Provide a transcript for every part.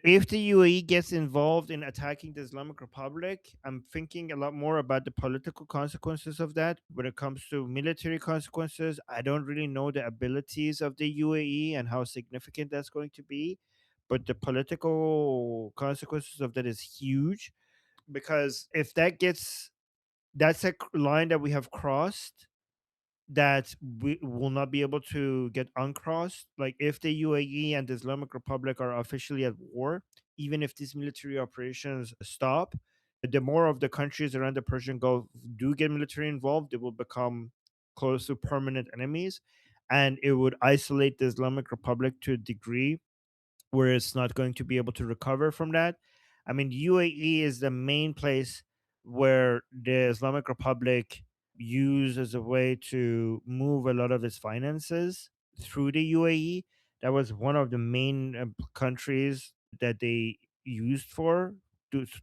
If the UAE gets involved in attacking the Islamic Republic, I'm thinking a lot more about the political consequences of that. When it comes to military consequences, I don't really know the abilities of the UAE and how significant that's going to be. But the political consequences of that is huge, because if that's a line that we have crossed, that we will not be able to get uncrossed. Like if the UAE and the Islamic Republic are officially at war, even if these military operations stop, the more of the countries around the Persian Gulf do get military involved, they will become close to permanent enemies, and it would isolate the Islamic Republic to a degree where it's not going to be able to recover from that. I mean, UAE is the main place where the Islamic Republic used as a way to move a lot of its finances through the UAE. That was one of the main countries that they used for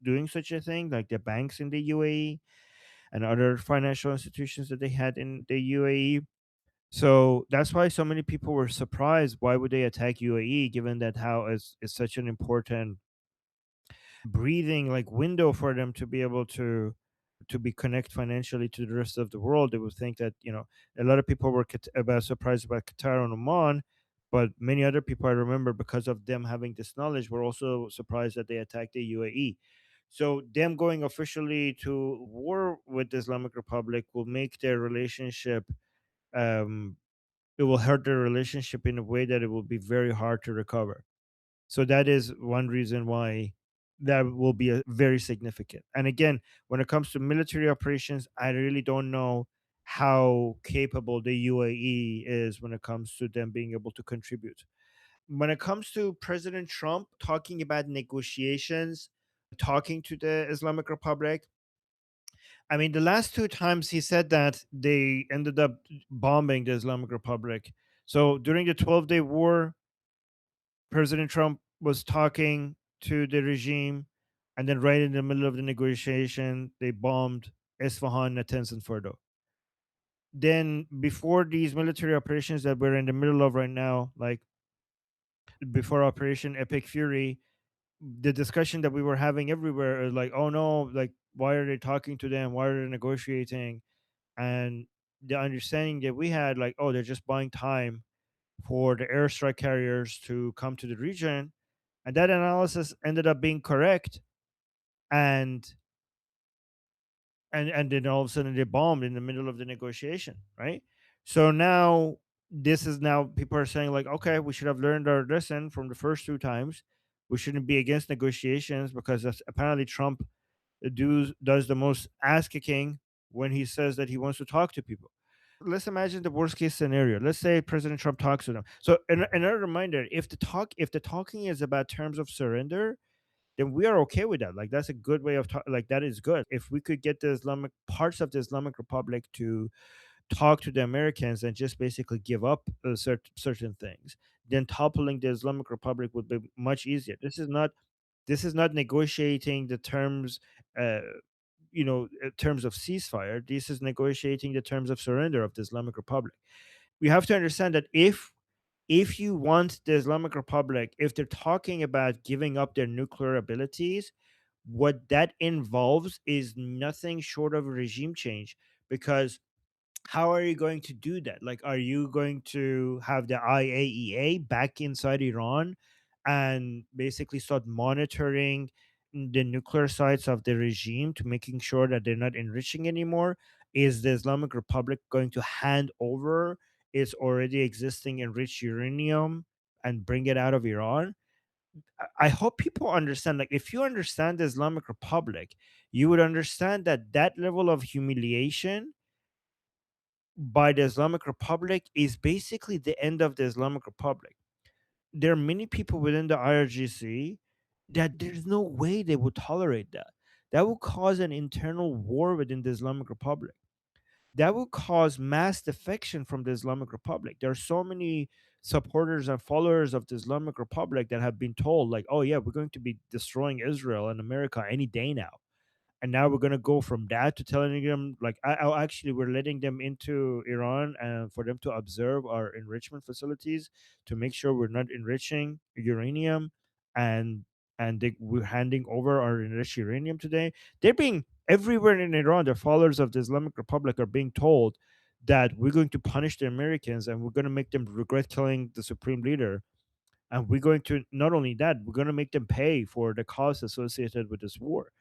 doing such a thing, like the banks in the UAE and other financial institutions that they had in the UAE. So that's why so many people were surprised. Why would they attack UAE, given that how is such an important breathing like window for them to be able to be connect financially to the rest of the world? They would think that, a lot of people were about surprised about Qatar and Oman, but many other people, I remember, because of them having this knowledge, were also surprised that they attacked the UAE. So them going officially to war with the Islamic Republic will make their relationship, um, it will hurt their relationship in a way that it will be very hard to recover. So that is one reason why that will be very significant. And again, when it comes to military operations, I really don't know how capable the UAE is when it comes to them being able to contribute. When it comes to President Trump talking about negotiations, talking to the Islamic Republic, I mean, the last two times he said that, they ended up bombing the Islamic Republic. So during the 12-day war, President Trump was talking to the regime, and then right in the middle of the negotiation, they bombed Isfahan, Natanz, and Fordo. Then, before these military operations that we're in the middle of right now, like before Operation Epic Fury, the discussion that we were having everywhere is like, oh no, like, why are they talking to them? Why are they negotiating? And the understanding that we had, like, oh, they're just buying time for the airstrike carriers to come to the region. And that analysis ended up being correct. And and then all of a sudden they bombed in the middle of the negotiation, right? So now, this is now people are saying, like, okay, we should have learned our lesson from the first two times. We shouldn't be against negotiations, because that's apparently Trump does the most ass kicking when he says that he wants to talk to people. Let's imagine the worst case scenario. Let's say President Trump talks to them. So another reminder: if the talking is about terms of surrender, then we are okay with that. Like, that's a good way of like, that is good. If we could get the Islamic parts of the Islamic Republic to talk to the Americans and just basically give up certain things, then toppling the Islamic Republic would be much easier. This is not negotiating the terms, uh, terms of ceasefire. This is negotiating the terms of surrender of the Islamic Republic. We have to understand that if you want the Islamic Republic, if they're talking about giving up their nuclear abilities, what that involves is nothing short of a regime change. Because how are you going to do that? Like, are you going to have the IAEA back inside Iran and basically start monitoring the nuclear sites of the regime to making sure that they're not enriching anymore? Is the Islamic Republic going to hand over its already existing enriched uranium and bring it out of Iran? I hope people understand. Like, if you understand the Islamic Republic, you would understand that that level of humiliation by the Islamic Republic is basically the end of the Islamic Republic. There are many people within the IRGC that there's no way they would tolerate that. That will cause an internal war within the Islamic Republic. That will cause mass defection from the Islamic Republic. There are so many supporters and followers of the Islamic Republic that have been told, like, oh, yeah, we're going to be destroying Israel and America any day now. And now we're gonna go from that to telling them, like, actually, we're letting them into Iran and for them to observe our enrichment facilities to make sure we're not enriching uranium. And and we're handing over our enriched uranium today. They're being everywhere in Iran. The followers of the Islamic Republic are being told that we're going to punish the Americans and we're going to make them regret killing the supreme leader. And we're going to, not only that, we're going to make them pay for the costs associated with this war.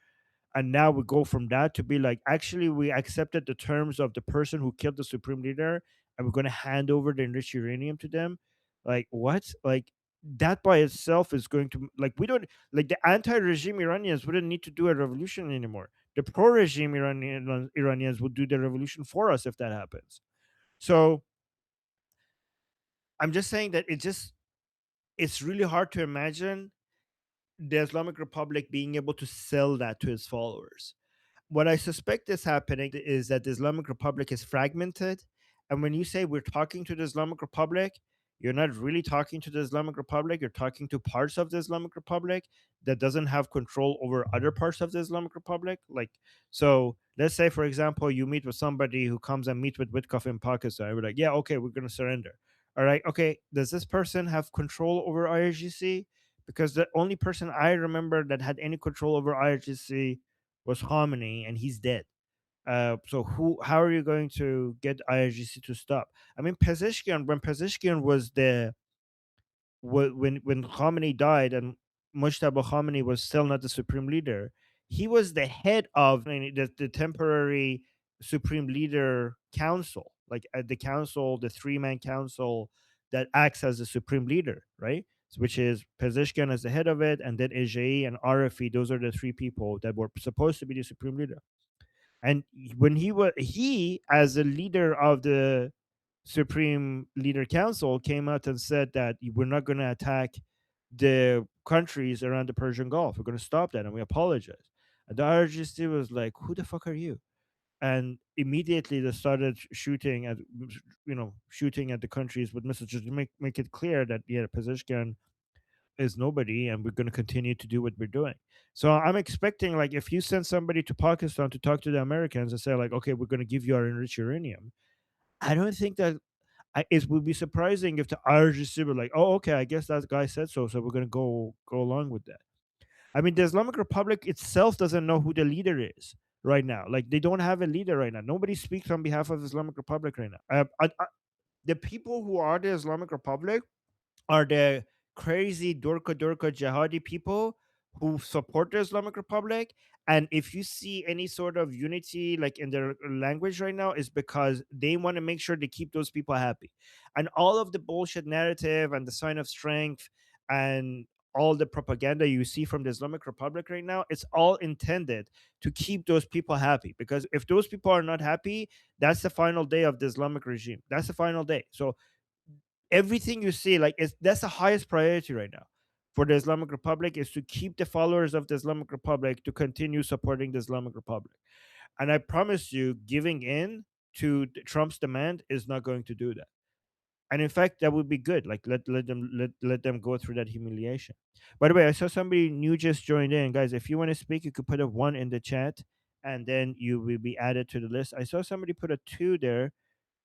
And now we go from that to be like, actually, we accepted the terms of the person who killed the supreme leader, and we're going to hand over the enriched uranium to them. Like, what? Like, that by itself is going to, like, we don't, like, the anti-regime Iranians wouldn't need to do a revolution anymore. The pro-regime Iranians would do the revolution for us if that happens. So I'm just saying that it's really hard to imagine the Islamic Republic being able to sell that to its followers. What I suspect is happening is that the Islamic Republic is fragmented. And when you say we're talking to the Islamic Republic, you're not really talking to the Islamic Republic. You're talking to parts of the Islamic Republic that doesn't have control over other parts of the Islamic Republic. Like, so let's say, for example, you meet with somebody who comes and meet with Witkoff in Pakistan. We're like, yeah, okay, we're going to surrender. All right, okay. Does this person have control over IRGC? Because the only person I remember that had any control over IRGC was Khamenei, and he's dead. So how are you going to get IRGC to stop? I mean, Pezeshkian, when Pezeshkian was the when Khamenei died and Mujtaba Khamenei was still not the supreme leader, he was the head of the temporary supreme leader council, like at the council, the three-man council that acts as the supreme leader, right? Which is Pezeshkian as the head of it, and then Ejei and Arafi. Those are the three people that were supposed to be the supreme leader. And when he as a leader of the Supreme Leader Council came out and said that we're not going to attack the countries around the Persian Gulf. We're going to stop that, and we apologize. And the IRGC was like, "Who the fuck are you?" And immediately they started shooting at, shooting at the countries with missiles, just to make it clear that, yeah, Pezeshkian is nobody, and we're going to continue to do what we're doing. So I'm expecting, like, if you send somebody to Pakistan to talk to the Americans and say, like, okay, we're going to give you our enriched uranium, I don't think that it would be surprising if the IRGC were like, "Oh, okay, I guess that guy said so, so we're gonna go along with that." I mean, the Islamic Republic itself doesn't know who the leader is right now. Like, they don't have a leader right now. Nobody speaks on behalf of the Islamic Republic right now. The people who are the Islamic Republic are the crazy Durka jihadi people who support the Islamic Republic. And if you see any sort of unity like in their language right now, is because they want to make sure they keep those people happy. And all of the bullshit narrative and the sign of strength and all the propaganda you see from the Islamic Republic right now, it's all intended to keep those people happy. Because if those people are not happy, that's the final day of the Islamic regime. That's the final day. So everything you see, like, is that's the highest priority right now for the Islamic Republic, is to keep the followers of the Islamic Republic to continue supporting the Islamic Republic. And I promise you, giving in to Trump's demand is not going to do that. And in fact, that would be good. Like, let them go through that humiliation. By the way, I saw somebody new just joined in. Guys, if you want to speak, you could put a one in the chat, and then you will be added to the list. I saw somebody put a two there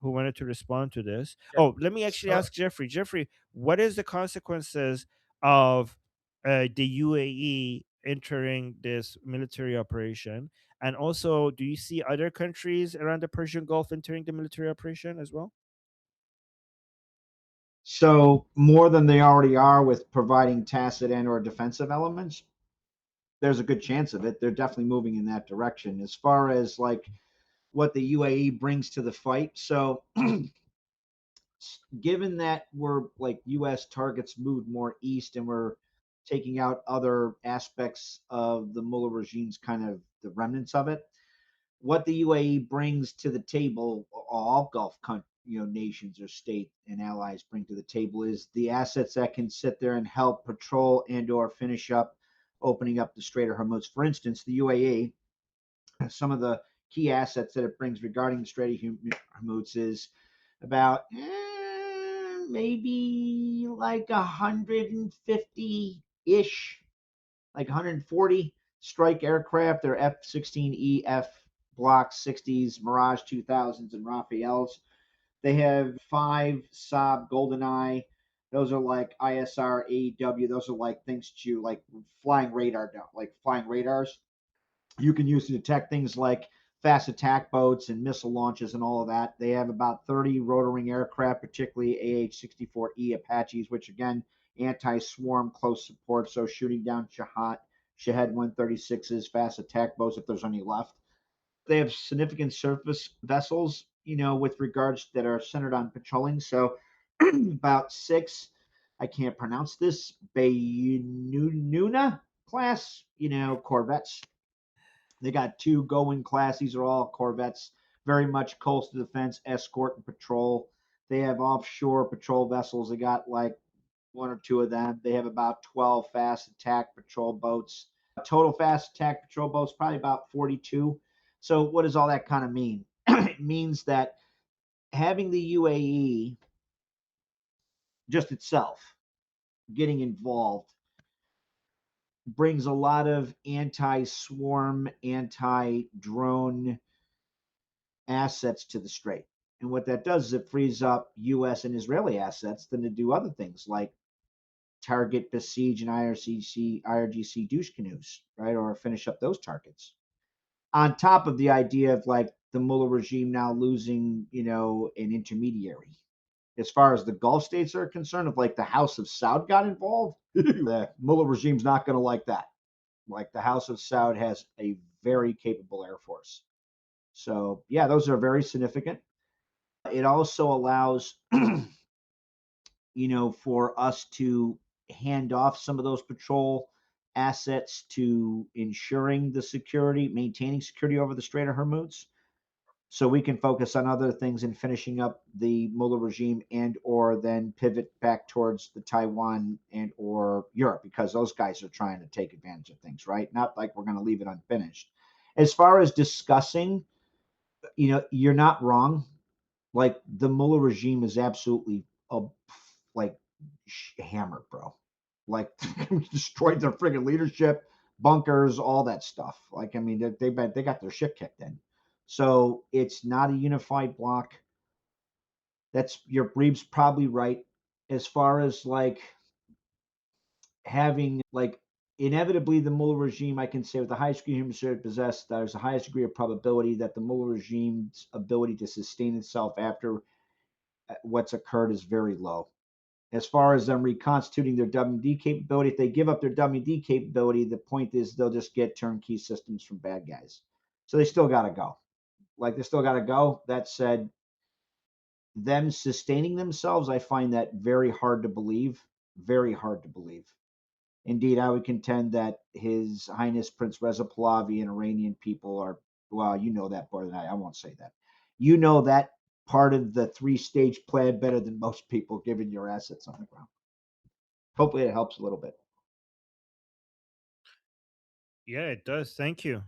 who wanted to respond to this. Yeah, Oh, let me actually sure. ask Jeffrey. Jeffrey, what is the consequences of the UAE entering this military operation? And also, do you see other countries around the Persian Gulf entering the military operation as well? So more than they already are with providing tacit and or defensive elements, there's a good chance of it. They're definitely moving in that direction. As far as like what the UAE brings to the fight, so given that we're like US targets moved more east and we're taking out other aspects of the Mullah regime's kind of the remnants of it, what the UAE brings to the table, all Gulf nations or state and allies bring to the table, is the assets that can sit there and help patrol and or finish up opening up the Strait of Hormuz. For instance, the UAE, some of the key assets that it brings regarding the Strait of Hormuz is about maybe like 150 ish, like 140 strike aircraft. They're F-16E, F Block 60s, Mirage 2000s, and Rafaels. They have 5 Saab GoldenEye Those are like ISR, AEW. Those are like things that you like flying radar, like flying radars. You can use to detect things like fast attack boats and missile launches and all of that. They have about 30 rotoring aircraft, particularly AH-64E Apaches, which again, anti-swarm close support, so shooting down Shahed 136s, fast attack boats if there's any left. They have significant surface vessels, with regards that are centered on patrolling. So about six, I can't pronounce this, Bayununa class, corvettes. They got two Going class. These are all corvettes, very much coastal defense, escort, and patrol. They have offshore patrol vessels. They got like one or two of them. They have about 12 fast attack patrol boats. Total fast attack patrol boats, probably about 42. So, what does all that kind of mean? It means that having the UAE just itself getting involved brings a lot of anti swarm, anti drone assets to the strait. And what that does is it frees up US and Israeli assets then to do other things like target, besiege, and IRGC douche canoes, right? Or finish up those targets. On top of the idea of like the Mullah regime now losing, an intermediary. As far as the Gulf states are concerned, if like the House of Saud got involved, the Mullah regime's not going to like that. Like the House of Saud has a very capable air force. So yeah, those are very significant. It also allows, for us to hand off some of those patrol assets to ensuring the security, maintaining security over the Strait of Hormuz, so we can focus on other things and finishing up the Mullah regime and or then pivot back towards the Taiwan and or Europe because those guys are trying to take advantage of things, right? Not like we're going to leave it unfinished. As far as discussing, you're not wrong. Like the Mullah regime is absolutely like hammered, bro. Like destroyed their friggin' leadership, bunkers, all that stuff. Like I mean, they got their shit kicked in. So it's not a unified block. That's your Breeb's probably right. As far as like having like inevitably the Mullah regime, I can say with the highest degree of human security possessed, there's the highest degree of probability that the Mullah regime's ability to sustain itself after what's occurred is very low. As far as them reconstituting their WD capability, if they give up their WD capability, the point is they'll just get turnkey systems from bad guys. So they still got to go. Like they still got to go. That said, them sustaining themselves, I find that very hard to believe. Very hard to believe. Indeed, I would contend that His Highness Prince Reza Pahlavi and Iranian people are, well, you know that more than I won't say that. You know that part of the three-stage plan better than most people, given your assets on the ground. Hopefully, it helps a little bit. Yeah, it does. Thank you.